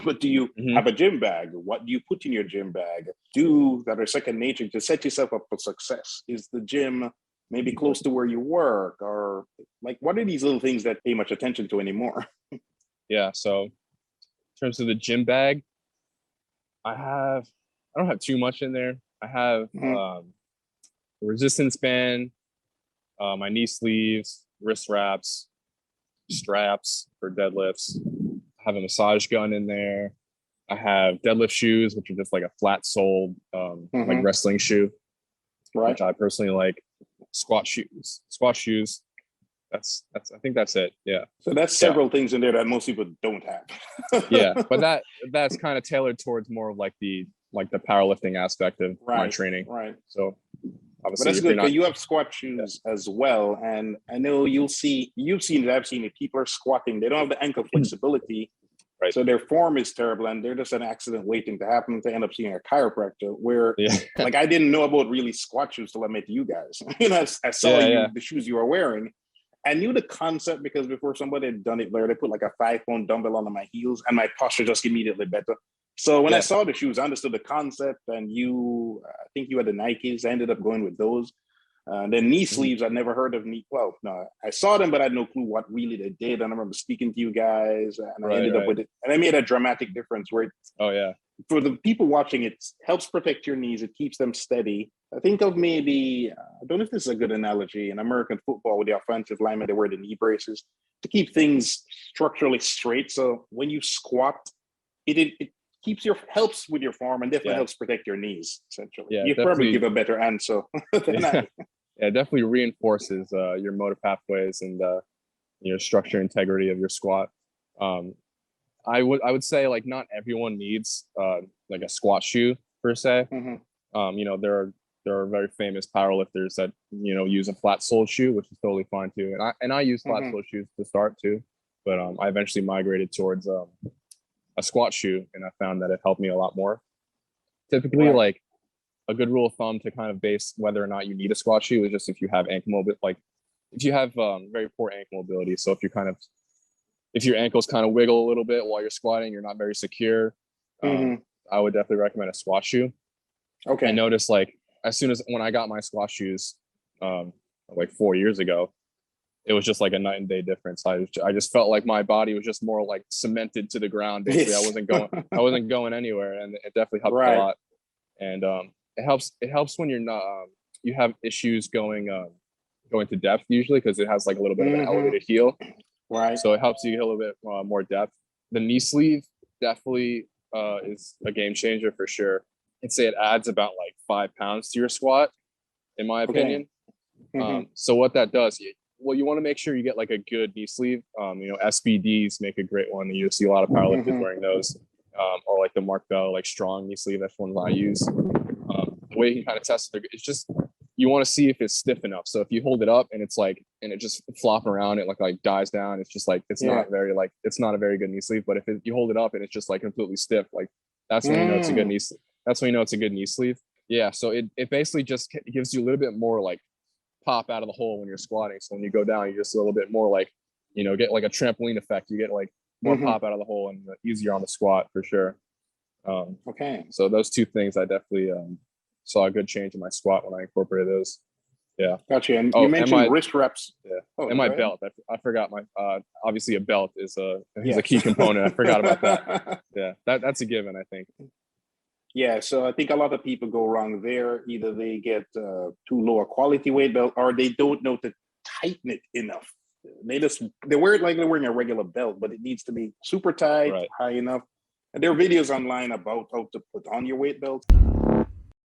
But do you Mhm. have a gym bag? What do you put in your gym bag? Do that are second nature to set yourself up for success? Is the gym maybe close to where you work, or like what are these little things that pay much attention to anymore? Yeah. So in terms of the gym bag, I don't have too much in there. I have Mhm. a resistance band, my knee sleeves, wrist wraps, straps for deadlifts. I have a massage gun in there. I have deadlift shoes, which are just like a flat soled like Mhm. wrestling shoe, Right. which I personally like. Squat shoes. Squat shoes. That's I think that's it. Yeah. So that's Yeah. several things in there that most people don't Yeah. have. But that's kind of tailored towards more of like the powerlifting aspect of my Right. training. Right. So But obviously that's if you're good not, because you have squat yeah, shoes as well. And I know you've seen it, I've seen it. People are squatting, they don't have the ankle flexibility. right. So their form is terrible and they're just an accident waiting to happen to end up seeing a chiropractor where Yeah. like I didn't know about really squat shoes till I met you guys. I saw Yeah. Yeah. the shoes you were wearing. I knew the concept because before somebody had done it there, they put like a 5 pound dumbbell under my heels and my posture just immediately better. So when I Yeah. saw the shoes, I understood the concept. And I think you had the Nikes. I ended up going with those. Then knee Mhm. sleeves, I'd never heard of knee. Well, no, I saw them, but I had no clue what really they did. And I remember speaking to you guys, and I Right. ended up Right. with it. And I made a dramatic difference where Oh yeah. for the people watching, it helps protect your knees. It keeps them steady. I think of maybe, I don't know if this is a good analogy. In American football, with the offensive linemen, they wear the knee braces to keep things structurally straight. So when you squat, it keeps helps with your form and definitely Yeah. helps protect your knees, essentially. Yeah. You probably give Definitely. a better answer than Yeah. I. Yeah. Definitely reinforces your motor pathways and your structure integrity of your squat. Um, I would say like not everyone needs like a squat shoe per se. Mhm, There are very famous powerlifters that use a flat soled shoe, which is totally fine too. And I use flat mhm. soled shoes to start too, but I eventually migrated towards a squat shoe, and I found that it helped me a lot more. Typically, Right. like a good rule of thumb to kind of base whether or not you need a squat shoe is just if you have ankle mobility, like if you have very poor ankle mobility. So if your ankles kind of wiggle a little bit while you're squatting, you're not very secure. Um, Mhm. I would definitely recommend a squat shoe. I Okay. noticed like as soon as when I got my squat shoes, like 4 years ago, it was just like a night and day difference. I just felt like my body was just more like cemented to the ground. Basically, I Yes. wasn't going I wasn't going anywhere, and it definitely helped a Right. lot. And it helps when you're not you have issues going to depth usually because it has like a little bit of an Mhm. elevated heel, Right. so it helps you get a little bit more depth. The knee sleeve definitely is a game changer for sure. I'd say it adds about like 5 pounds to your squat, in my Okay. opinion. Mhm. So what that does, well, you want to make sure you get like a good knee sleeve. SBDs make a great one. You see a lot of powerlifters Mhm. wearing those, or like the Mark Bell like strong knee sleeve. That's one that I use. The way you can kind of test it, it's just you want to see if it's stiff enough. So if you hold it up and it's like and it just flopping around, it like dies down. It's just like Yeah. it's not a very good knee sleeve. But if you hold it up and it's just like completely stiff, like that's when you know it's a good Mm. knee. That's when you know it's a good knee sleeve. Yeah. So it basically just gives you a little bit more like pop out of the hole when you're squatting. So when you go down, you just a little bit more like, get like a trampoline effect. You get like more Mhm. pop out of the hole and easier on the squat for sure. Okay. So those two things, I definitely saw a good change in my squat when I incorporated those. Yeah. Gotcha. And you Oh, mentioned wrist wraps. yeah, Oh, and my go ahead. belt. I forgot my obviously a belt is a Yes. key component. I forgot about that. Yeah, that's a given, I think. Yeah, so I think a lot of people go wrong there. Either they get too low a quality weight belt, or they don't know to tighten it enough. They wear it like they're wearing a regular belt, but it needs to be super tight, Right. high enough. And there are videos online about how to put on your weight belt.